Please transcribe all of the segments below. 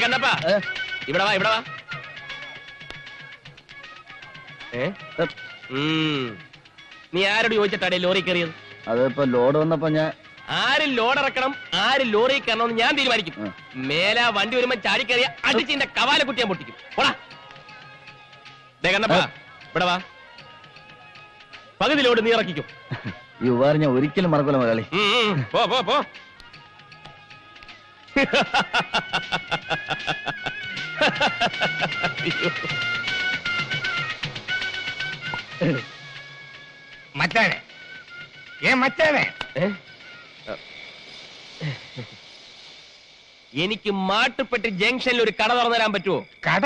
കണ്ടപ്പാ ഇവിടെ വാ ഇവിടെ വാ. നീ ആരോട് ചോദിച്ചിട്ടാടേ ലോറി കയറിയത്? അതിപ്പോ ലോഡ് വന്നപ്പോ ഞാൻ ആര് ലോഡ് ഇറക്കണം ആര് ലോറി കയറണമെന്ന് ഞാൻ തീരുമാനിക്കും. മേല വണ്ടി വരുമ്പോ ചാടി കയറിയ അടിച്ചിന്റെ കവാല കുട്ടി ഞാൻ പൊട്ടിക്കും. പോടാ കണ്ടപ്പാ ഇവിടെ വാ. പകുതി ലോഡ് നീ ഇറക്കിക്കും. ഈ ഉപകാരം ഞാൻ ഒരിക്കലും മറക്കൂല മലയാളി. പോ പോ പോ. മച്ചാനെ മച്ചാനെ എനിക്ക് മാട്ടുപ്പെട്ടി ജംഗ്ഷനിൽ ഒരു കട തുറന്നു തരാൻ പറ്റുമോ? കട?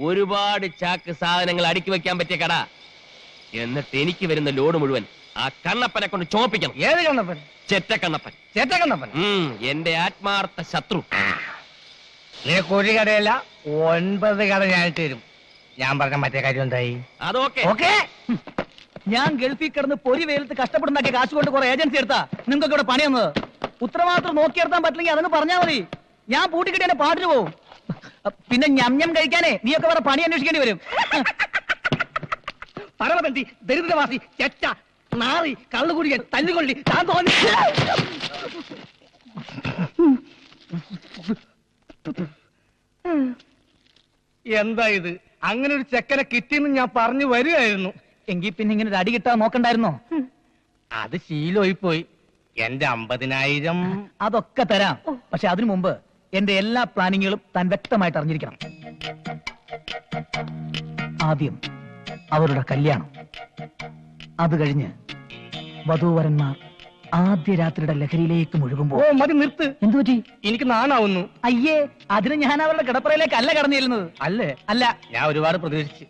ഒരുപാട് ചാക്ക് സാധനങ്ങൾ അടുക്കി വെക്കാൻ പറ്റിയ കട. എന്നിട്ട് എനിക്ക് വരുന്ന ലോഡ് മുഴുവൻ ആ കണ്ണപ്പനെ കൊണ്ട് ചോപ്പിക്കണം. ഏത് കണ്ണപ്പൻ? ചെറ്റക്കണ്ണപ്പൻ. ചെറ്റക്കണ്ണപ്പൻ എന്റെ ആത്മാർത്ഥ ശത്രു. നിനക്ക് ഒരു കടയല്ല 9 കട ഞാൻ തരും. ഞാൻ പറഞ്ഞ മറ്റേ കാര്യം എന്തായി? അതൊക്കെ ഓക്കെ. ഞാൻ ഗൾഫിൽ കിടന്ന് പൊരി വെയിലത്ത് കഷ്ടപ്പെടുന്നാക്കിയ കാശ് കൊണ്ട് കുറെ ഏജൻസി എടുത്താ നിങ്ങൾക്ക് ഇവിടെ പണി വന്നത്. ഉത്തരവാദിത്രം നോക്കിയെടുത്താൻ പറ്റില്ലെങ്കിൽ അതൊന്ന് പറഞ്ഞാൽ മതി. ഞാൻ പൂട്ടിക്കിട്ടി എന്നെ പാട്ടിന് പോവും. പിന്നെ ഞം കഴിക്കാനേ നീയൊക്കെ വേറെ പണി അന്വേഷിക്കേണ്ടി വരും. പരമബന്ധി, ദരിദ്രവാസി, ചെറ്റ, നാറി, കള്ളുകുടിയൻ, തല്ലുകൊള്ളി, താൻ തോന്നി. എന്താ ഇത്? അങ്ങനെ ഒരു ചെക്കനെ കിട്ടിയെന്ന് ഞാൻ പറഞ്ഞു വരികയായിരുന്നു. എങ്കിൽ പിന്നെ ഇങ്ങനെ ഒരു അടി കിട്ടാൻ നോക്കണ്ടായിരുന്നോ? അത് ശീലമായി പോയി. എന്റെ 50,000 അതൊക്കെ തരാം. പക്ഷെ അതിനു മുമ്പ് എന്റെ എല്ലാ പ്ലാനിങ്ങുകളും താൻ വ്യക്തമായിട്ട് അറിഞ്ഞിരിക്കണം. ആദ്യം അവരുടെ കല്യാണം, അത് കഴിഞ്ഞ് വധൂവരന്മാർ ആദ്യ രാത്രിയുടെ ലഹരിയിലേക്ക് മുഴുകുമ്പോ. ഓ മതി, നിർത്ത്. എന്തു പറ്റി? എനിക്ക് നാണാവുന്നു. അയ്യേ, അതിന് ഞാൻ അവരുടെ കിടപ്പറയിലേക്ക് അല്ല കടന്നു ചെല്ലുന്നത്. അല്ലേ? അല്ല, ഞാൻ ഒരുപാട് പ്രതീക്ഷിച്ചു.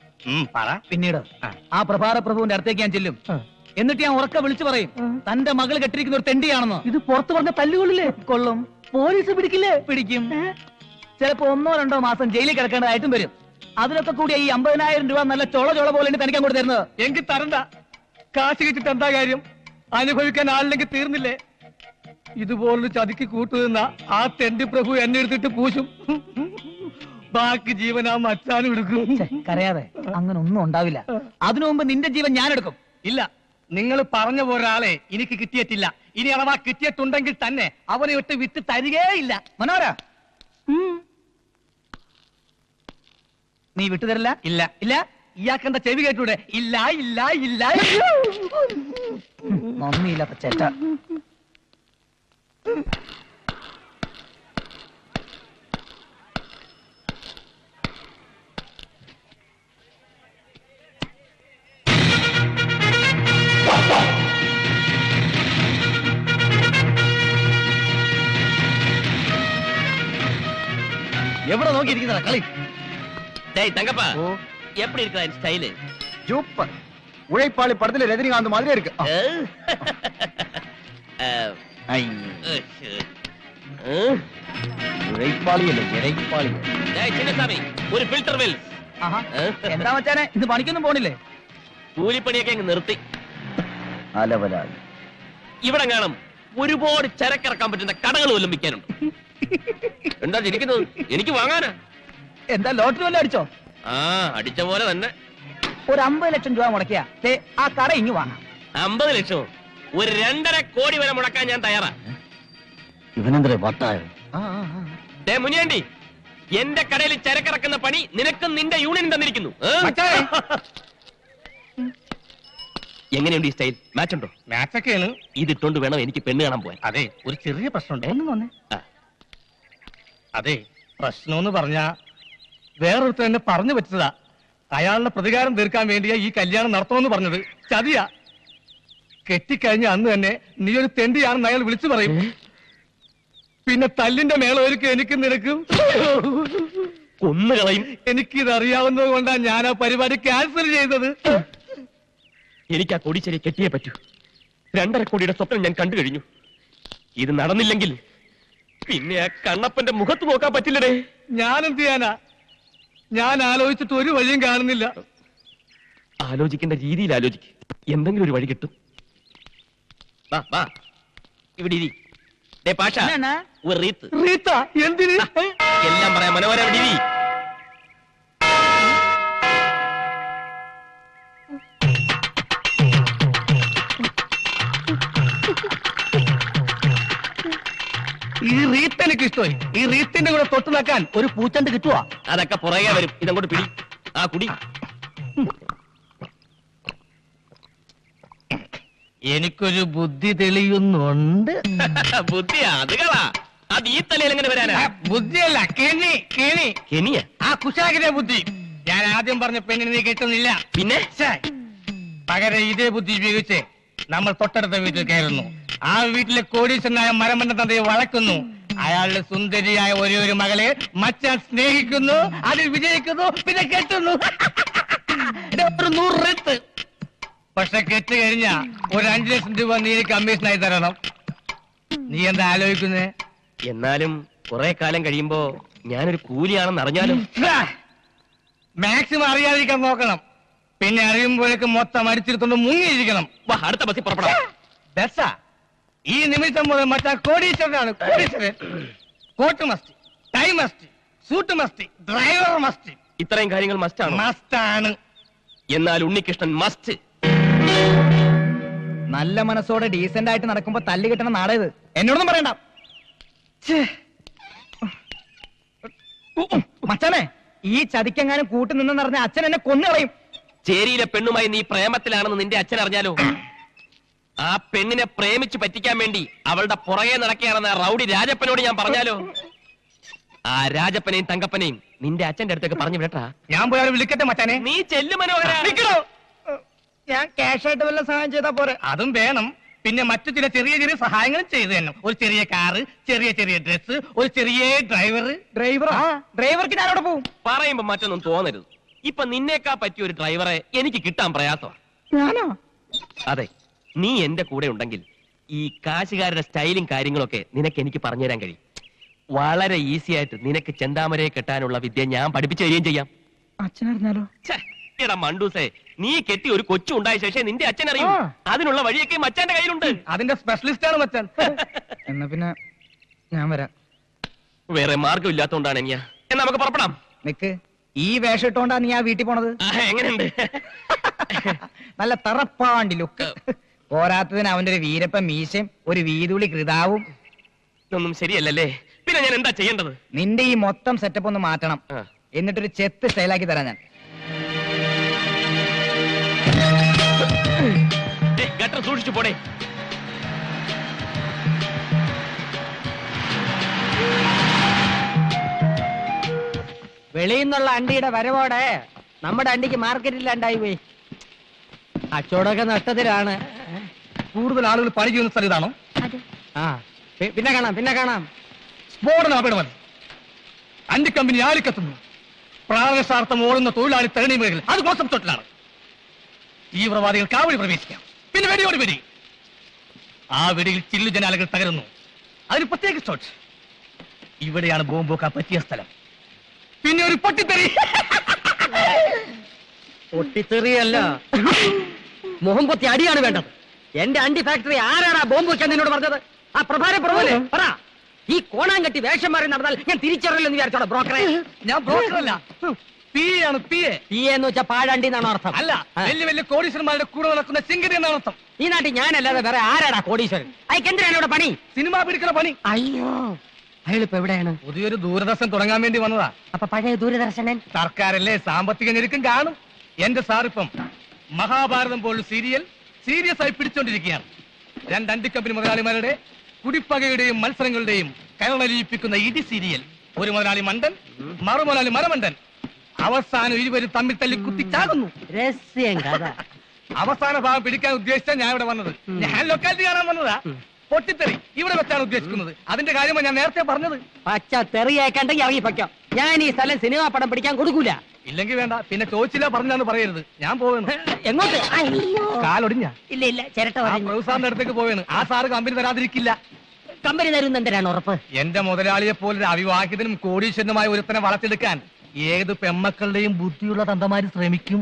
പറ. പിന്നീട് ആ പ്രഭാത പ്രഭുവിന്റെ അടുത്തേക്ക് ഞാൻ ചെല്ലും. എന്നിട്ട് ഞാൻ ഉറക്കെ വിളിച്ചു പറയും, തന്റെ മകൾ കെട്ടിരിക്കുന്ന ഒരു തെണ്ടിയാണെന്ന്. ഇത് പുറത്തു പറഞ്ഞ തല്ലുകൊള്ളില്ലേ? കൊള്ളും. പോലീസ് പിടിക്കില്ലേ? പിടിക്കും. ചിലപ്പോ 1-2 മാസം ജയിലിൽ കിടക്കേണ്ടതായിട്ടും വരും. അതിനൊക്കെ കൂടി ഈ 50,000 രൂപ നല്ല ചോള പോലെ തനിക്കാൻ കൂടി തരുന്നത്. എനിക്ക് തരണ്ട. കാശ് കിട്ടിട്ട് എന്താ കാര്യം? അനുഭവിക്കാൻ ആളില്ലെങ്കിൽ തീർന്നില്ലേ? ഇതുപോലൊരു ചതിക്ക് കൂട്ടുനിന്ന ആ തെണ്ടി പ്രഭു എന്നെ എടുത്തിട്ട് പൂശും. ബാക്കി ജീവൻ ആ മച്ചാനും എടുക്കും. കരയാതെ, അങ്ങനെ ഒന്നും ഉണ്ടാവില്ല. അതിനു മുമ്പ് നിന്റെ ജീവൻ ഞാൻ എടുക്കും. ഇല്ല, നിങ്ങൾ പറഞ്ഞ ഒരാളെ എനിക്ക് കിട്ടിയിട്ടില്ല. ഇനി അഥവാ കിട്ടിയിട്ടുണ്ടെങ്കിൽ തന്നെ അവനെ ഇട്ട് വിട്ട് തരികേയില്ല. മനോര, നീ വിട്ടുതരില്ല? ഇല്ല ഇല്ല. ഇയാക്കെന്താ ചെവി കേട്ടൂടെ? ഇല്ല ഇല്ല ഇല്ല. നന്ദിയില്ലാത്ത ചേട്ട. എവിടെ നോക്കിയിരിക്കുന്ന കളി? தங்கப்பா எப்படி இருக்கா என் ஸ்டைல்? சூப்பர். உழைப்பாளி படத்துல ரஜினிகாந்த் மாதிரி இருக்கு. ഉഴൈപ്പാളി അല്ലേ, ഇരൈപ്പാളി. ചിന്നസ്വാമി, ഒരു ഫിൽറ്റർ വെൽ. എന്താ മച്ചാനെ, ഇത് പണിക്കൊന്നും പോണില്ലേ? കൂലിപ്പണിയൊക്കെ അങ്ങ് നിർത്തി. അലവലാതി. ഇവിടെ കാണും ഒരുപാട് ചരക്കിറക്കാൻ പറ്റുന്ന കടകൾ വല്ലതും വിൽക്കാനുണ്ട്. എന്താ ഇരിക്കുന്നത്? എനിക്ക് വാങ്ങാനാ. എന്താ ലോട്ടറി വല്ലതും അടിച്ചോ? അടിച്ച പോലെ തന്നെ. ഒരു 50 ലക്ഷം രൂപ മുടക്കിയ ആ കട ഇങ്ങ് വാങ്ങാം. 50 ലക്ഷം? ഒരു 2.5 കോടി വരെ മുടക്കാൻ ഞാൻ തയ്യാറാ. ഇവനെന്തേ വട്ടായോ? മുനിയാണ്ടി, എന്റെ കടയിൽ ചരക്കിറക്കുന്ന പണി നിനക്കും നിന്റെ യൂണിയൻ തന്നിരിക്കുന്നു. എങ്ങനെയുണ്ട് ഈ സ്റ്റൈൽ? മാച്ച് ഉണ്ടോ? മാച്ചൊക്കെയാണ്. ഇതിട്ടോണ്ട് വേണം എനിക്ക് പെണ്ണ് കാണാൻ പോവാൻ. അതെ, ഒരു ചെറിയ പ്രശ്നമുണ്ട്. ഒന്നും തോന്നേ. അതെ, പ്രശ്നമെന്ന് പറഞ്ഞാ വേറൊരുത്തർ എന്നെ പറഞ്ഞു വെച്ചതാ. അയാളുടെ പ്രതികാരം തീർക്കാൻ വേണ്ടിയാ ഈ കല്യാണം നടത്തണമെന്ന് പറഞ്ഞത്. ചതിയാ. കെട്ടിക്കഴിഞ്ഞ അന്ന് തന്നെ നീ ഒരു തെണ്ടിയാണെന്ന് അയാൾ വിളിച്ചു പറയും. പിന്നെ തല്ലിന്റെ മേളൊരുക്കും എനിക്ക് നിനക്കും കൊന്നുകളയും. എനിക്കിതറിയാവുന്നത് കൊണ്ടാ ഞാൻ ആ പരിപാടി ക്യാൻസൽ ചെയ്തത്. എനിക്ക് ആ കൊടിച്ചെടി കെട്ടിയേ പറ്റൂ. 2.5 കോടിയുടെ സ്വപ്നം ഞാൻ കണ്ടു കഴിഞ്ഞു. ഇത് നടന്നില്ലെങ്കിൽ പിന്നെ ആ കണ്ണപ്പന്റെ മുഖത്ത് നോക്കാൻ പറ്റില്ലടേ. ഞാൻ എന്ത് ചെയ്യാനാ? ഞാൻ ആലോചിച്ചിട്ട് ഒരു വഴിയും കാണുന്നില്ല. ആലോചിക്കേണ്ട രീതിയിൽ ആലോചിക്ക്. എന്തെങ്കിലും ഒരു വഴി കിട്ടും. ഇവിടെ ഇരി. പാഷ എന്നാ? ഒരു റീത്ത് റീത്ത എന്തിന്? എല്ലാം പറയാം മനോഹര ഡിവി. ഈ റീത്ത് എനിക്ക് ഇഷ്ടമായി. ഈ റീത്തിന്റെ കൂടെ തൊട്ട് നിൽക്കാൻ ഒരു പൂച്ചണ്ട് കിട്ടുവാ. അതൊക്കെ പുറകെ വരും. ഇതങ്ങോട്ട് പിടി. ആ കുടി. എനിക്കൊരു ബുദ്ധി തെളിയുന്നുണ്ട്. ബുദ്ധിയാ അത് കളാ. അത് ഈ തലയിൽ എങ്ങനെ വരാനാ? ബുദ്ധിയല്ല, കെണി. കെനിയ ആ കുശാഗിന്റെ ബുദ്ധി. ഞാൻ ആദ്യം പറഞ്ഞ പെണ്ണിനെ നീ കിട്ടുന്നില്ല. പിന്നെ പകരം ഇതേ ബുദ്ധി ഉപയോഗിച്ച് നമ്മൾ തൊട്ടടുത്ത വീട്ടിൽ കയറുന്നു. ആ വീട്ടിലെ കോടീശ്വരനായ മരമണ്ട തന്തയെ വളക്കുന്നു. അയാളുടെ സുന്ദരിയായ ഒരു മകളെ മച്ചാൻ സ്നേഹിക്കുന്നു, അതിൽ വിജയിക്കുന്നു, പിന്നെ കെട്ടുന്നു. ഒരു 100 റെത്ത്. പക്ഷെ കെട്ട് കഴിഞ്ഞ ഒരു 5 ലക്ഷം രൂപ നീ കമ്മീഷനായി തരണം. നീ എന്താ ആലോചിക്കുന്നേ? എന്നാലും കുറെ കാലം കഴിയുമ്പോ ഞാനൊരു കൂലിയാണെന്ന് അറിഞ്ഞാലും മാക്സിമം അറിയാതിരിക്കാൻ നോക്കണം. പിന്നെ അറിയുമ്പോഴേക്ക് മൊത്തം അടിച്ചെടുത്തോണ്ട് മുങ്ങിയിരിക്കണം. വാ, അടുത്ത ബസ്സിൽ പുറപ്പെടാം. ബസ്സാ? ഈ നിമിഷം മുതൽ മറ്റാ കോടീശ്വരനാണ്. കോടീശ്വരൻ. Coat must, tie must, suit must, driver must. ഇത്രയും കാര്യങ്ങൾ മസ്റ്റാണ്. മസ്റ്റാണ്. എന്നാൽ ഉണ്ണികൃഷ്ണൻ മസ്റ്റ്. നല്ല മനസ്സോടെ ഡീസന്റ് ആയിട്ട് നടക്കുമ്പോ തല്ലി കിട്ടണ നാടേത്. എന്നോടൊന്നും പറയണ്ട. മച്ചാനെ, ഈ ചതിക്കെങ്ങാനും കൂട്ടി നിന്നെന്ന് പറഞ്ഞ അച്ഛൻ എന്നെ കൊന്നുകളയും. ചേരിയിലെ പെണ്ണുമായി നീ പ്രേമത്തിലാണെന്ന് നിന്റെ അച്ഛൻ അറിഞ്ഞാലോ? ആ പെണ്ണിനെ പ്രേമിച്ച് പറ്റിക്കാൻ വേണ്ടി അവളുടെ പുറകെ നടക്കുകയാണെന്ന് ആ റൗഡി രാജപ്പനോട് ഞാൻ പറഞ്ഞാലോ? ആ രാജപ്പനെയും തങ്കപ്പനെയും നിന്റെ അച്ഛന്റെ അടുത്തേക്ക് പറഞ്ഞു വിടട്ടാ. ഞാൻ പോയാൽ വിളിക്കട്ടെ മച്ചാനെ. നീ ചെല്ലു മനോഹര. ഞാൻ ക്യാഷ് ആയിട്ട് വല്ല സഹായം ചെയ്താ പോരെ? അതും വേണം. പിന്നെ മറ്റു ചില ചെറിയ ചെറിയ സഹായങ്ങളും ചെയ്തു തന്നെ. ഒരു ചെറിയ കാറ്, ചെറിയ ചെറിയ ഡ്രസ്, ഒരു ചെറിയ ഡ്രൈവർ. ഡ്രൈവർക്ക് ഞാനവിടെ പോവും. പറയുമ്പോ മറ്റൊന്നും തോന്നരുത്. ഇപ്പൊ നിന്നേക്കാ പറ്റിയ ഒരു ഡ്രൈവറെ എനിക്ക് കിട്ടാൻ പ്രയാസമാണ്. ഞാനോ? അതെ, നീ എന്റെ കൂടെ ഉണ്ടെങ്കിൽ ഈ കാശുകാരുടെ സ്റ്റൈലും കാര്യങ്ങളൊക്കെ നിനക്ക് എനിക്ക് പറഞ്ഞുതരാൻ കഴിയും. വളരെ ഈസി ആയിട്ട് നിനക്ക് ചെന്താമരയെ കെട്ടാനുള്ള വിദ്യ ഞാൻ പഠിപ്പിച്ചു തരികയും ചെയ്യാം. അച്ഛനറിഞ്ഞാലോ? എടാ മണ്ടൂസേ, നീ കെട്ടി ഒരു കൊച്ചു ഉണ്ടായ ശേഷം നിന്റെ അച്ഛൻ അറിയും. അതിനുള്ള വഴിയൊക്കെ മച്ചാന്റെ കയ്യിലുണ്ട്. അതിന്റെ സ്പെഷ്യലിസ്റ്റ് ആണ് മച്ചാൻ. എന്നാ പിന്നെ ഞാൻ വരാം. വേറെ മാർഗം ഇല്ലാത്തോണ്ടാണ് ഞാൻ. എന്നാ നമുക്ക് പുറപ്പെടാം. നിക്ക്, ഈ വേഷം ഇട്ടോണ്ടാ നീ ആ വീട്ടിൽ പോണത്? എങ്ങനെയുണ്ട്? നല്ല തറപ്പാണ്ടി ലുക്ക്. പോരാത്തതിന് അവന്റെ ഒരു വീരപ്പ മീശയും ഒരു വീതുളി കൃതാവും. ഇതൊന്നും ശരിയല്ലല്ലേ? പിന്നെ ഞാൻ എന്താ ചെയ്യേണ്ടത്? നിന്റെ ഈ മൊത്തം സെറ്റപ്പ് ഒന്ന് മാറ്റണം. എന്നിട്ടൊരു ചെത്ത് സ്റ്റൈലാക്കി തരാം ഞാൻ. ഗട്ടർ സൂക്ഷിച്ചു പോടേ. വെളിയിൽ നിന്നുള്ള അണ്ടിയുടെ വരവോടെ നമ്മുടെ അണ്ടിക്ക് മാർക്കറ്റില്ലാണ്ടായി പോയി. കച്ചവടമൊക്കെ നഷ്ടത്തിലാണ്. കൂടുതൽ ആളുകൾ പണി ചെയ്യുന്ന സ്ഥലം ഇതാണോ? ആ പിന്നെ കാണാം. സ്ഫോടനം അപകടമല്ല. അണ്ടി കമ്പനി ആലിക്കത്തുന്നു. പ്രാണസാർത്ഥം ഓടുന്ന തൊഴിലാളി തരണി മേഖല അത് കോൺസെപ്റ്റോട്ടിലാണ്. തീവ്രവാദികൾ കാവലി പ്രവേശിക്കാം. പിന്നെ വെടിയോട് വെടി. ആ വെടിയിൽ ചില്ലു ജനാലകൾ തകരുന്നു. അതിന് പ്രത്യേക ഷോട്ട്. ഇവിടെയാണ് ബോംബോക്കാൻ പറ്റിയ സ്ഥലം. പിന്നെ ഒരു പൊട്ടിത്തെറി. പൊട്ടിത്തെറിയല്ല, മുഖം പൊത്തി അടിയാണ് വേണ്ടത്. എന്റെ അണ്ടി ഫാക്ടറി ആരാണ് ബോംബ് വെക്കാൻ നിന്നോട് പറഞ്ഞത്? ആ പ്രഭാര പ്രഭുവല്ലേ പറ. ഈ കോണാങ്കട്ടി വേഷം മാറി നടന്നാൽ ഞാൻ തിരിച്ചറിയില്ലെന്ന് വിചാരിച്ചോടാ ബ്രോക്കറെ? ഞാൻ ബ്രോക്കറല്ല, പി ആണ്. പി എന്ന് വെച്ചാൽ പാഴണ്ടി എന്നാണ് അർത്ഥം. അല്ല, വലിയ വലിയ കോടീശ്വരന്മാരുടെ കൂടെ നടക്കുന്ന ചിങ്കരി എന്നാണ് അർത്ഥം. ഈ നാട്ടിൽ ഞാനല്ലാതെ വേറെ ആരാടാ കോടീശ്വരൻ? അയക്കെന്തിനാണ് ഇവിടെ പണി? സിനിമ പിടിക്കുന്ന പണി. അയ്യോ, അയാളിപ്പോ എവിടെയാണ്? പുതിയൊരു ദൂരദർശൻ തുടങ്ങാൻ വേണ്ടി വന്നതാ. അപ്പൊ പഴയ ദൂരദർശനൻ സർക്കാരല്ലേ, സാമ്പത്തിക ഞെരുക്കം കാണും. എന്റെ സാറിപ്പം മഹാഭാരതം പോലുള്ള സീരിയസ് ആയി പിടിച്ചോണ്ടിരിക്കുകയാണ്. 2 അണ്ടിക്കമ്പനി മുതലാളിമാരുടെ കുടിപ്പകയുടെയും മത്സരങ്ങളുടെയും കരളലിയിപ്പിക്കുന്ന ഇടി സീരിയൽ. ഒരു മുതലാളി മണ്ടൻ, മറുമുതലാളി മരമണ്ടൻ. അവസാനം ഇരുവരും തമ്മിൽ തല്ലി കുത്തിച്ചാകുന്നു. രഹസ്യം കഥ. അവസാന ഭാഗം പിടിക്കാൻ ഉദ്ദേശിച്ചാണ് ഞാൻ ഇവിടെ വന്നത്. ഞാൻ ലൊക്കാലിറ്റി കാണാൻ വന്നതാ. പൊട്ടിത്തെറി ഇവിടെ വെച്ചാണ് ഉദ്ദേശിക്കുന്നത്. അതിന്റെ കാര്യമാണ് ഞാൻ നേരത്തെ പറഞ്ഞത്. പച്ച തെറിയേക്കണ്ടെങ്കിൽ ഇറങ്ങി പൊയ്ക്കോ. ഞാൻ ഈ സ്ഥലം സിനിമാ പടം പിടിക്കാൻ കൊടുക്കൂല. ഇല്ലെങ്കിൽ വേണ്ട, പിന്നെ ചോദിച്ചില്ല പറഞ്ഞാന്ന് പറയരുത്. ഞാൻ പോവുന്നു. എങ്ങോട്ട്? കാലൊടിഞ്ഞ ഇല്ല ചിരട്ട സാറിന്റെ അടുത്തേക്ക് പോവേണ്. ആ സാറ് കമ്പനി തരാതിരിക്കില്ല. കമ്പനി തരുന്ന എന്തിനാണ് ഉറപ്പ്? എന്റെ മുതലാളിയെ പോലൊരു അവിവാഹിതനും കോടീശ്വരനുമായ ഒരുത്തനെ വളർത്തിയെടുക്കാൻ ഏത് പെമ്മക്കളുടെയും ബുദ്ധിയുള്ള തന്തമാര് ശ്രമിക്കും.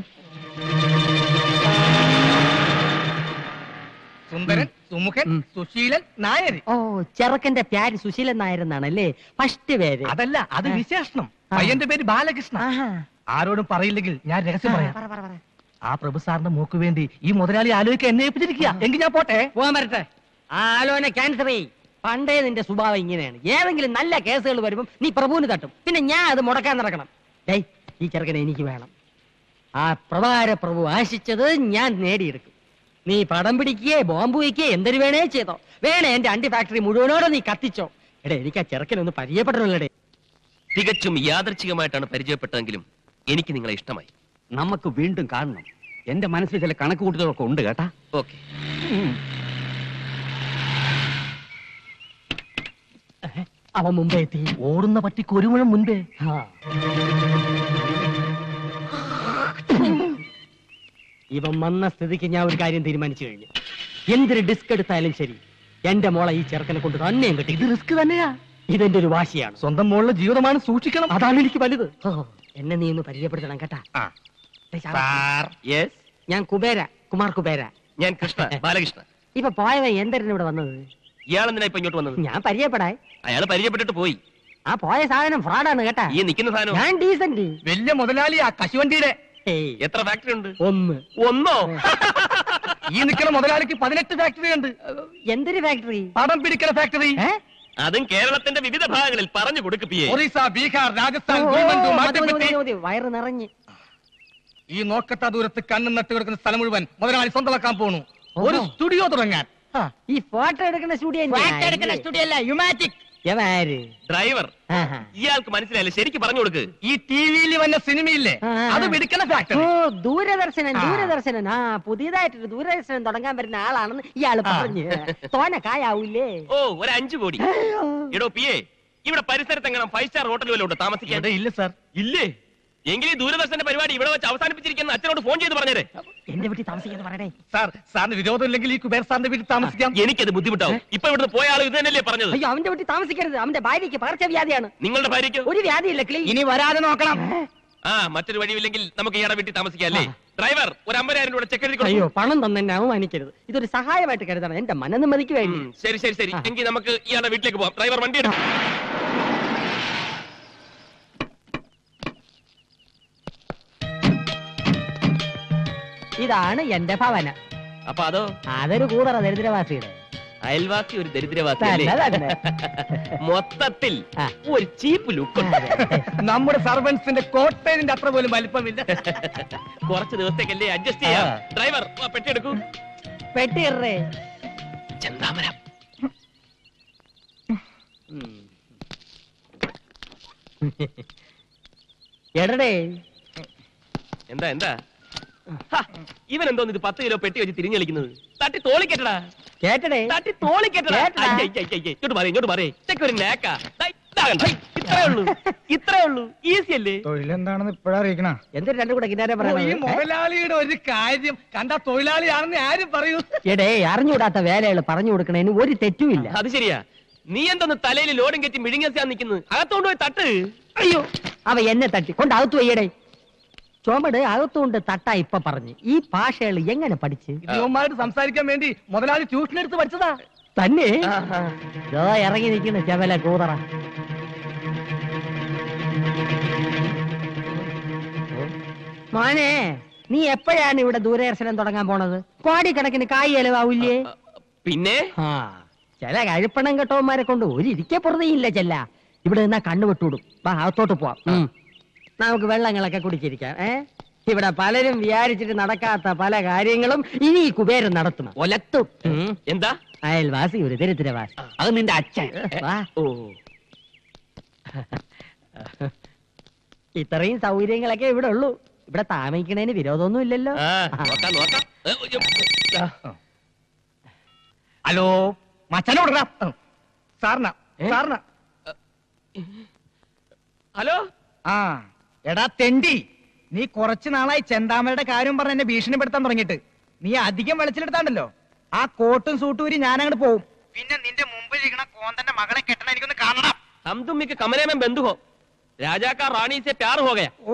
സുന്ദരൻ, സുമുഖൻ, സുശീലൻ, നായർ. ഓ, ചെറുക്കന്റെ പേര് സുശീലൻ നായരെന്നാണല്ലേ ഫസ്റ്റ് പേര്? അതല്ല, അത് വിശേഷണം. പയ്യന്റെ പേര് ബാലകൃഷ്ണ. ആഹാ. ആരോടും പറയില്ലെങ്കിൽ ഞാൻ രഹസ്യം പറയാം. പറ, പറ, പറ. ആ പ്രഭു സാറിന്റെ മൂക്ക് വേണ്ടി ഈ മുതലാളി ആലോചിക്കാൻ എന്നെ ഏൽപ്പിച്ചിരിക്കുക. എങ്കിൽ ഞാൻ പോട്ടെ. പോകാൻ വരട്ടെ. ആലോചന ക്യാൻസർ ചെയ്. പണ്ടേ നിന്റെ സ്വഭാവം ഇങ്ങനെയാണ്. ഏതെങ്കിലും നല്ല കേസുകൾ വരുമ്പം നീ പ്രഭുവിന് തട്ടും, പിന്നെ ഞാൻ അത് മുടക്കാൻ നടക്കണം. ഡേയ്, ഈ ചെറുക്കനെ എനിക്ക് വേണം. ആ പ്രഭാര പ്രഭു ആശിച്ചത് ഞാൻ നേടിയെടുക്കും. നീ പടം പിടിക്കുകയെ ബോംബ് വയ്ക്കുകയെ എന്തൊരു വേണേ ചെയ്തോ. വേണേ എന്റെ അണ്ടി ഫാക്ടറി മുഴുവനോടെ നീ കത്തിച്ചോ. എടേ, എനിക്ക് ആ ചെറുക്കനൊന്ന് പരിചയപ്പെടണല്ലേ. തികച്ചും യാദൃച്ഛികമായിട്ടാണ് പരിചയപ്പെട്ടതെങ്കിലും എനിക്ക് നിങ്ങളെ ഇഷ്ടമായി. നമുക്ക് വീണ്ടും കാണണം. എന്റെ മനസ്സിൽ ചില കണക്കുകൂട്ടലൊക്കെ ഉണ്ട് കേട്ടാ. ഓക്കെ. അവൻ മുമ്പേ എത്തി. ഓടുന്ന പട്ടിക്ക് ഒരു മുഴം മുൻപേ. ആ. ഇവൻ വന്ന സ്ഥിതിക്ക് ഞാൻ ഒരു കാര്യം തീരുമാനിച്ചു കഴിഞ്ഞു. എന്തൊരു ഡിസ്ക് എടുത്താലും ശരി, എന്റെ മോളെ ഈ ചെറുക്കനെ കൊണ്ട് തന്നെയും കിട്ടി. ഇത് റിസ്ക് തന്നെയാ. ഇതെന്റെ ഒരു വാശിയാണ്. സ്വന്തം മോളുടെ ജീവിതമാണ് സൂക്ഷിക്കണം. അതാണ് എനിക്ക് വലുത്. എന്നെ നീ ഒന്ന് പരിചയപ്പെടുത്തണം കേട്ടാ. ആ. ഡേയ് സാർ, യെസ്, ഞാൻ കുമാർ കുബേര. ഞാൻ കൃഷ്ണ, ബാലകൃഷ്ണ. ഇപ്പൊ പോയവൻ എന്തരന് ഇവിടെ വന്നത്? ഇയാളെന്തിനാ ഇപ്പൊ ഇങ്ങോട്ട് വന്നത്? ഞാൻ പരിചയപ്പെടാൻ. അയാൾ പരിചയപ്പെട്ടിട്ട് പോയി. ആ പോയ സാധനം ഫ്രോഡാണ് കേട്ടാ. ഈ നിൽക്കുന്ന സാധനം ഞാൻ ഡീസന്റ്. വലിയ മുതലാളിയാ കശുവണ്ടിയുടെ. എത്ര ഫാക്ടറി ഉണ്ട്? ഒന്ന്. ഒന്നോ? ഈ നിൽക്കുന്ന മുതലാളിക്ക് 18 ഫാക്ടറി ഉണ്ട്. എന്തൊരു ഫാക്ടറി? പടം പിടിക്കുന്ന ഫാക്ടറി. അതും കേരളത്തിന്റെ വിവിധ ഭാഗങ്ങളിൽ പറഞ്ഞു കൊടുക്കിപ്പിയേ. ഒറീസ, ബീഹാർ, രാജസ്ഥാൻ, ഗുൽബർഗ, മധ്യപ്രദേശ്. വയറ് നിറഞ്ഞ്. ഈ നോക്കത്താ ദൂരത്ത് കണ്ണും നട്ട് കിടക്കുന്ന സ്ഥലം മുഴുവൻ മുതലാളി സ്വന്തമാക്കാൻ പോണു. ഒരു സ്റ്റുഡിയോ തുടങ്ങാൻ. ഈ ഫോട്ടോ എടുക്കുന്ന സ്റ്റുഡിയോ സ്റ്റുഡിയോ അല്ല, യുമാറ്റിക്. ഡ്രൈവർ, ഇയാൾക്ക് മനസ്സിലായില്ല, ശരിക്ക് പറഞ്ഞു കൊടുക്ക്. ഈ ടിവിയിൽ വന്ന സിനിമയില്ലേ, അത് പിടിക്കുന്ന ഓ, ഫാക്ടറി. ദൂരദർശനം. ആ, പുതിയതായിട്ടൊരു ദൂരദർശനം തുടങ്ങാൻ വരുന്ന ആളാണെന്ന് ഇയാള് പറഞ്ഞു. തോനെ കായാവൂലേ? ഓ, ഒരു 5 കോടി. എടോ പിയെ, ഇവിടെ പരിസരത്ത് എങ്ങനെ 5 സ്റ്റാർ ഹോട്ടൽ വല്ലതും ഉണ്ടോ താമസിക്കാൻ? ഇവിടെ ഇല്ല സാർ. ഇല്ലേ? എങ്കിൽ ഈ ദൂരദർശന്റെ പരിപാടി ഇവിടെ വെച്ച് അവസാനിപ്പിച്ചിരിക്കുന്ന അച്ഛനോട് ഫോൺ ചെയ്ത് പറഞ്ഞേരെ. എന്റെ വീട്ടിൽ താമസിക്കാന്ന് പറയണേ. സാർ, സാറിന് വിരോധം ഇല്ലെങ്കിൽ ഈ കുബേർ സാറിന്റെ വീട്ടിൽ താമസിക്കാം. എനിക്കത് ബുദ്ധിമുട്ടാവും. ഇപ്പൊ ഇവിടുന്ന് പോയ ആൾ ഇത് തന്നെയല്ലേ പറഞ്ഞത്? അയ്യോ, അവന്റെ വീട്ടിൽ താമസിക്കരുത്. അവന്റെ ഭാര്യയ്ക്ക് പകർച്ചവ്യാധിയാണ്. നിങ്ങളുടെ ഭാര്യയ്ക്ക് ഒരു വ്യാധിയില്ല ക്ലീൻ. ഇനി വരാതെ നോക്കണം. ആ, മറ്റൊരു വഴിയില്ലെങ്കിൽ നമുക്ക് ഇയാളുടെ വീട്ടിൽ താമസിക്കാം അല്ലേ? ഡ്രൈവർ, ഒരു 50,000 രൂപ ചെക്ക് എഴുതി അയ്യോ, കൊടുക്കൂ. പണം തന്നെ എന്നെ അവമാനിക്കരുത്. ഇതൊരു സഹായമായിട്ട് കരുതണം, എന്റെ മനനിമ്മതിക്ക് വേണ്ടി. ശരി ശരി ശരി, എങ്കിൽ നമുക്ക് ഇയാളുടെ വീട്ടിലേക്ക് പോവാം. ഡ്രൈവർ, വണ്ടി എടുക്കും. ഇതാണ് എന്റെ ഭവന. അപ്പൊ അതോ? അതൊരു കൂതറ ദരിദ്രവാസിയുടെ. അയൽവാസി ഒരു ദരിദ്രവാസി അല്ലേ? തന്നെ. മൊത്തത്തിൽ ആ. ഒരു ചീപ്പ് ലുക്ക്. നമ്മുടെ സർവൻസിന്റെ കോട്ടേജിന്റെ അത്ര പോലും വലിപ്പമില്ല. കുറച്ച് ദിവസത്തേക്കല്ലേ അഡ്ജസ്റ്റ് ചെയ്യാം. ഡ്രൈവർ, പെട്ടി എടുക്കൂ. പെട്ടിറേ. ചെന്താമരം. എടടേ, എന്താ എന്താ? ഇവൻ എന്തോന്ന് ഇത് 10 കിലോ പെട്ടി വെച്ച് തിരിഞ്ഞു കളിക്കുന്നത്? തട്ടി തോളിക്കെട്ടടാ, കേട്ടടേ. തട്ടി തോളിക്കെട്ടടാ. കേട്ടടാ. ഇങ്ങോട്ട് മാറി, ഇങ്ങോട്ട് മാറി. ഇതൊക്കെ ഒരു നേക്കാ. ഇത്രേ ഉള്ളൂ. ഈസി അല്ലേ? തൊഴിലെന്താണെന്ന് ഇപ്പോഴറിയിക്കണ. എന്തൊരു രണ്ടും കൂടെ കിന്നാരെ ഈ പറയണത്? മുതലാളിയുടെ ഒരു കാര്യം കണ്ട തൊഴിലാളിയാണെന്ന് ആരും പറയൂ. എടേ, അറിഞ്ഞുകൂടാത്ത വേലകൾ പറഞ്ഞു കൊടുക്കണേന് ഒരു തെറ്റുമില്ല. അത് ശരിയാ. നീ എന്തോന്ന് തലയിൽ ലോഡും കെറ്റി മിഴുങ്ങാൻ നിൽക്കുന്നത്? അകത്തോണ്ട് പോയി തട്ട്. അയ്യോ, അവ എന്നെ തട്ടി കൊണ്ട് അകത്തു വയ്യടേ. ചുമട് അകത്തുകൊണ്ട് തട്ടാ ഇപ്പൊ പറഞ്ഞു. ഈ ഭാഷകൾ എങ്ങനെ പഠിച്ച്? ഇവന്മാരോട് സംസാരിക്കാൻ വേണ്ടി മുതലാളി ട്യൂഷൻ എടുത്ത് പഠിച്ചതാ. തന്നെ ഇറങ്ങി നിൽക്കുന്ന ചെവല കൂതറ. മോനെ, നീ എപ്പോഴാണ് ഇവിടെ ദൂരദർശനം തുടങ്ങാൻ പോണത്? കോടിക്കണക്കിന് കായ് ചെലവാവില്ലേ? പിന്നെ ആ, ചില കഴിപ്പണം കെട്ടവന്മാരെ കൊണ്ട് ഒരു ഇരിക്കപ്പുറതയില്ല ചെല്ല. ഇവിടെ നിന്നാ കണ്ണു വിട്ടുവിടും. വാ, അകത്തോട്ട് പോവാം. നമുക്ക് വെള്ളങ്ങളൊക്കെ കുടിച്ചിരിക്കാം. ഇവിടെ പലരും വിചാരിച്ചിട്ട് നടക്കാത്ത പല കാര്യങ്ങളും ഇനി ഈ കുബേരൻ നടത്തും. ഒലത്തും. എന്താ? അയൽവാസി ഒരു ദരിദ്രവാസി. അത് നിന്റെ അച്ഛൻ. വാ. ഓ, ഇത്രയും സൗകര്യങ്ങളൊക്കെ ഇവിടെ ഉള്ളൂ. ഇവിടെ താമസിക്കണേന് വിരോധമൊന്നും ഇല്ലല്ലോ. നോക്കാം നോക്കാം. ഹലോ, മച്ചനോട് സാറിന സാറിന. ഹലോ. ആ, എടാ തെണ്ടി, നീ കുറച്ചു നാളായി ചെന്താമരയുടെ കാര്യം പറഞ്ഞ് എന്നെ ഭീഷണിപ്പെടുത്താൻ തുടങ്ങിയിട്ട്. നീ അധികം വെളിച്ചെടുത്താണ്ടല്ലോ, ആ കോട്ടും സൂട്ടും ഊരി ഞാൻ അങ്ങോട്ട് പോവും. പിന്നെ നിന്റെ മുമ്പിൽ ഇരിക്കണ കോന്തന്റെ മകളെ കെട്ടണ എനിക്കൊന്ന് കാണണം. हम तुम के कमरे में बंद हो. राजा का रानी से प्यार हो गया. ഓ,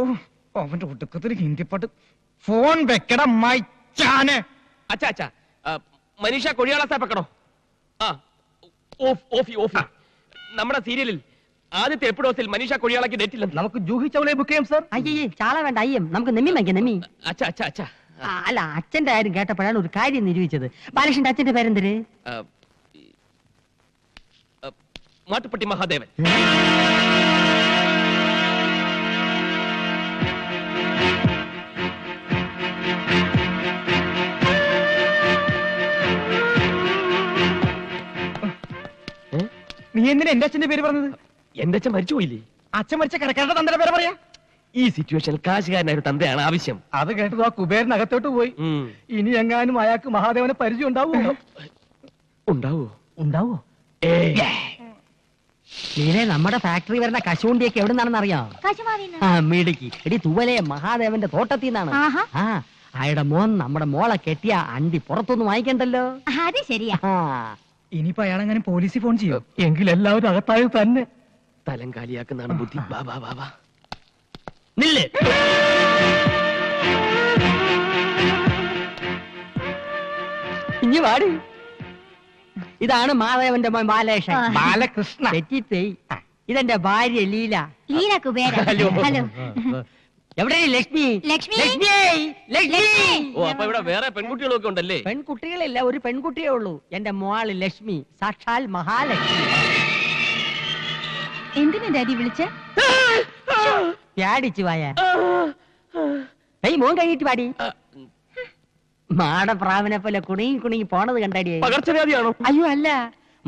അവന്റെ ഒടുക്കത്തൊരു ഹിന്ദി പാട്ട്. ഫോൺ വെക്കട മൈച്ചാനെ. अच्छा अच्छा, മനീഷ കൊഴിയാള സാപ്പക്കടോ. ആ ഓഫി ഓഫി. നമ്മുടെ സീരിയലിൽ ആദ്യത്തെ എപ്പിഡോസിൽ മനീഷ കൊഴിയാളക്ക് ഡേറ്റ് ഇല്ലെന്ന്. നമുക്ക് ജൂഹി ചൗളയെ ബുക്ക് ചെയ്യാം സാർ. അയ്യേ ചാള വേണ്ട അയ്യം നമുക്ക് നെമ്മി വാങ്ങിക്കാം നെമ്മി. അച്ഛാ അച്ഛാ അച്ഛാ. അല്ല അച്ഛന്റെ കാര്യം കേട്ടപ്പോഴാണ് ഒരു കാര്യം നിരൂപിച്ചത്. ബാലകൃഷ്ണന്റെ അച്ഛന്റെ പേരെന്തര്? മാട്ടുപ്പെട്ടി മഹാദേവൻ. നീ എന്തിനാ എന്റെ അച്ഛന്റെ പേര് പറഞ്ഞത്? എന്റെ അച്ഛൻ മരിച്ചുപോയില്ലേ? അച്ഛൻ മരിച്ച കടക്കാരുടെ തന്റെ പേര് പറയാ. ഈ സിറ്റുവേഷനിൽ കാശുകാരനായ ഒരു തന്തയാണ് ആവശ്യം. അത് കേട്ടത് ആ കുബേരനകത്തോട്ട് പോയി. ഉം. ഇനി എങ്ങാനും അയാൾക്ക് മഹാദേവനെ പരിചയം ഉണ്ടാവുമോ? ഉണ്ടാവോ? ഉണ്ടാവോ? നീനെ നമ്മുടെ ഫാക്ടറി വരുന്ന കശുവണ്ടിയൊക്കെ എവിടെ നിന്നാണെന്ന് അറിയാം? ആ മിടുക്കി. എടി തുവലെ മഹാദേവന്റെ തോട്ടത്തിൽ നിന്നാണ്. ആ അയാളുടെ മോൻ നമ്മുടെ മോളെ കെട്ടിയ അണ്ടി പുറത്തൊന്നും വാങ്ങിക്കണ്ടല്ലോ. അത് ശരിയാ. ആ ഇനിയിപ്പോ അയാളെങ്ങനെ പോലീസിൽ ഫോൺ ചെയ്യോ? എങ്കിൽ എല്ലാവരും അകത്തായത് തന്നെ. തലം കാലിയാക്കുന്നതാണ് ബുദ്ധി. വാ വാ വാ വാ. നില്ല്. ഇനി വാടി. ഇതാണ് മാധവന്റെ മോൻ ബാലകൃഷ്ണൻ. ബാലകൃഷ്ണ. തെറ്റിപ്പോയി. ഇതെന്റെ ഭാര്യ ലീല. ലീല കുബേര. ഹലോ. ഹലോ. എവിടെ ലക്ഷ്മി? ലക്ഷ്മി. ലക്ഷ്മി ലക്ഷ്മി. ഓ അപ്പൊ ഇവിടെ വേറെ പെൺകുട്ടികളൊക്കെ ഉണ്ടല്ലേ? പെൺകുട്ടികളില്ല, ഒരു പെൺകുട്ടിയേ ഉള്ളൂ. എന്റെ മോള് ലക്ഷ്മി, സാക്ഷാൽ മഹാലക്ഷ്മി. എന്തിനാ ഡാഡി വിളിച്ച? പ്യാടിച്ചു വായ. മോൻ കഴിഞ്ഞിട്ട് പാടി. മാടപ്രാവിനെ പോലെ കുണുങ്ങി പോണത് കണ്ടാടിയേ. പകർച്ചവ്യാധിയാണോ? അയ്യോ അല്ല,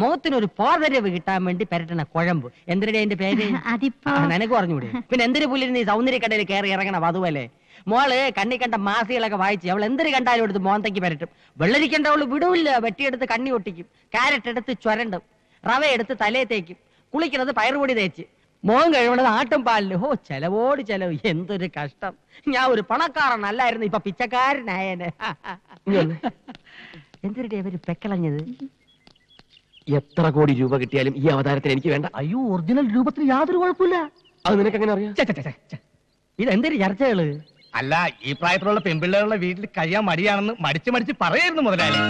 മുഖത്തിനൊരു പോതരവ് കിട്ടാൻ വേണ്ടി പെരട്ടണ കുഴമ്പ്. എന്തിനാ എന്റെ പേര്? അതിപ്പോ നിനക്ക് പറഞ്ഞൂടെ? പിന്നെ എന്തിനു പുല്ലിന് നീ സൗന്ദര്യക്കടയിൽ കയറി ഇറങ്ങണം അതുപോലെ. മോള് കണ്ണി കണ്ട മാസികളൊക്കെ വായിച്ച് അവൾ എന്തൊരു കണ്ടാലും എടുത്ത് മോന്തയ്ക്ക് പരട്ടും. വെള്ളരിക്കണ്ട അവള് വിടൂല്ല. വെട്ടിയെടുത്ത് കണ്ണി ഒട്ടിക്കും, കാരറ്റ് എടുത്ത് ചുരണ്ടും, റവ എടുത്ത് തലയെ തേക്കും, കുളിക്കുന്നത് പയറുപൊടി തേച്ച്, മോൻ കഴിവണത് ആട്ടും പാലില്. ഓ ചെലവോട് ചെലവ്. എന്തൊരു കഷ്ടം. ഞാൻ ഒരു പണക്കാരനല്ലായിരുന്നു, ഇപ്പൊ പിച്ചക്കാരനായനെ. എന്തൊരു അവര് പെക്കളഞ്ഞത്. എത്ര കോടി രൂപ കിട്ടിയാലും ഈ അവതാരത്തിന് എനിക്ക് വേണ്ട. അയ്യോ, ഒറിജിനൽ രൂപത്തിന് യാതൊരു കുഴപ്പമില്ല. അത് നിനക്ക് എങ്ങനെ അറിയാം? ഇതെന്തൊരു ചർച്ചകള്? അല്ല, ഈ പ്രായത്തിലുള്ള പെൺപിള്ളേരുടെ വീട്ടിൽ കഴിയാൻ മടിയാണെന്ന് മടിച്ച് പറയായിരുന്നു മുതലാളി.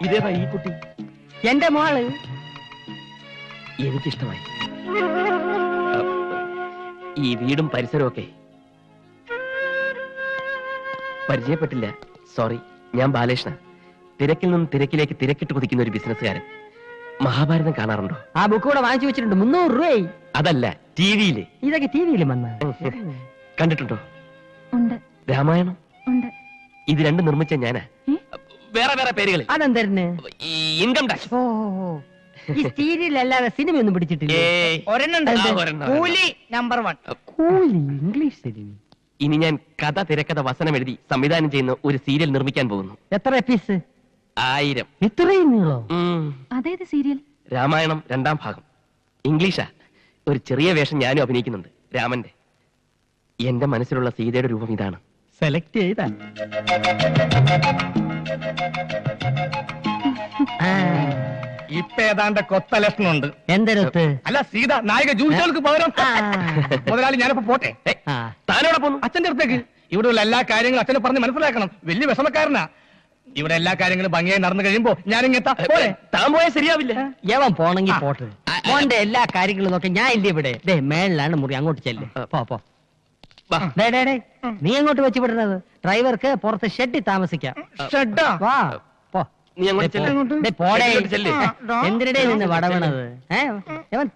ഇതേതാ ഈ കുട്ടി? എന്റെ മോള്. എനിക്കിഷ്ടമായി. ഈ വീടും പരിസരവും ഒക്കെ പരിചയപ്പെട്ടില്ല. സോറി. ഞാൻ ബാലകൃഷ്ണ. തിരക്കിൽ നിന്നും തിരക്കിലേക്ക് തിരക്കിട്ട് കുതിക്കുന്ന ഒരു ബിസിനസ്സുകാരൻ. മഹാഭാരതം കാണാറുണ്ടോ? ആ ബുക്ക് കൂടെ വാങ്ങിച്ചു വെച്ചിട്ടുണ്ട്. 300 രൂപയായി. അതല്ല, ടിവിയില്. ഇതൊക്കെ ടിവിയിലും വന്ന കണ്ടിട്ടുണ്ടോ? ഉണ്ട്. രാമായണം. ഉണ്ട്. ഇത് രണ്ടും നിർമ്മിച്ച ഞാനാ. വേറെ വേറെ പേരുകൾ. അതെന്തരന്? Income tax. ഓ ഈ സീരിയൽ അല്ലാതെ സിനിമയൊന്നും പിടിച്ചിട്ടില്ല. കൂലി നമ്പർ 1. കൂലി ഇംഗ്ലീഷ് സിനിമ. ഇനി ഞാൻ കഥ തിരക്കഥ വസനം എഴുതി സംവിധാനം ചെയ്യുന്ന ഒരു സീരിയൽ നിർമ്മിക്കാൻ പോകുന്നു. എത്ര എപ്പീസ്? 1000. ഇത്രയും നീളോ? അതേത് സീരിയൽ? രാമായണം 2ാം ഭാഗം. ഇംഗ്ലീഷാ. ഒരു ചെറിയ വേഷം ഞാനും അഭിനയിക്കുന്നുണ്ട്, രാമന്റെ. എന്റെ മനസ്സിലുള്ള സീതയുടെ രൂപം ഇതാണ്. സെലക്ട് ചെയ്താ? ഇപ്പൊ ഏതാണ്ട് കൊത്ത ലക്ഷണമുണ്ട്. എന്തരത്ത്? അല്ല, സീത നായിക ജൂഹിച്ചവൾക്ക് പകരം. മുതലാളി, ഞാനിപ്പോ പോട്ടെ. താനോടെ പോന്നു? അച്ഛന്റെ അടുത്തേക്ക്. ഇവിടെയുള്ള എല്ലാ കാര്യങ്ങളും അച്ഛനെ പറഞ്ഞ് മനസ്സിലാക്കണം. വലിയ വിഷമക്കാരനാ. ഇവിടെ എല്ലാ കാര്യങ്ങളും ഭംഗിയായി നടന്നു കഴിയുമ്പോ ഞാനിങ്ങെത്താ. താൻ പോയാൽ ശരിയാവില്ല. യവൻ പോണെങ്കി പോട്ടെ. മോന്റെ എല്ലാ കാര്യങ്ങളും നോക്കി ഞാൻ ഇല്ല ഇവിടെ. ദേ മേളിലാണ് മുറി, അങ്ങോട്ട് ചെല്ല്. പോ. നീ അങ്ങോട്ട് വെച്ച് വിടുന്നത്? ഡ്രൈവർക്ക് പുറത്ത് ഷെഡിൽ താമസിക്കാം. വാ പോ. നീ അങ്ങോട്ട് ചെല്ല്. പോടേ. ചെല്ല്. എന്തിനടേ നിന്ന് വടവണത്? ഇവൻ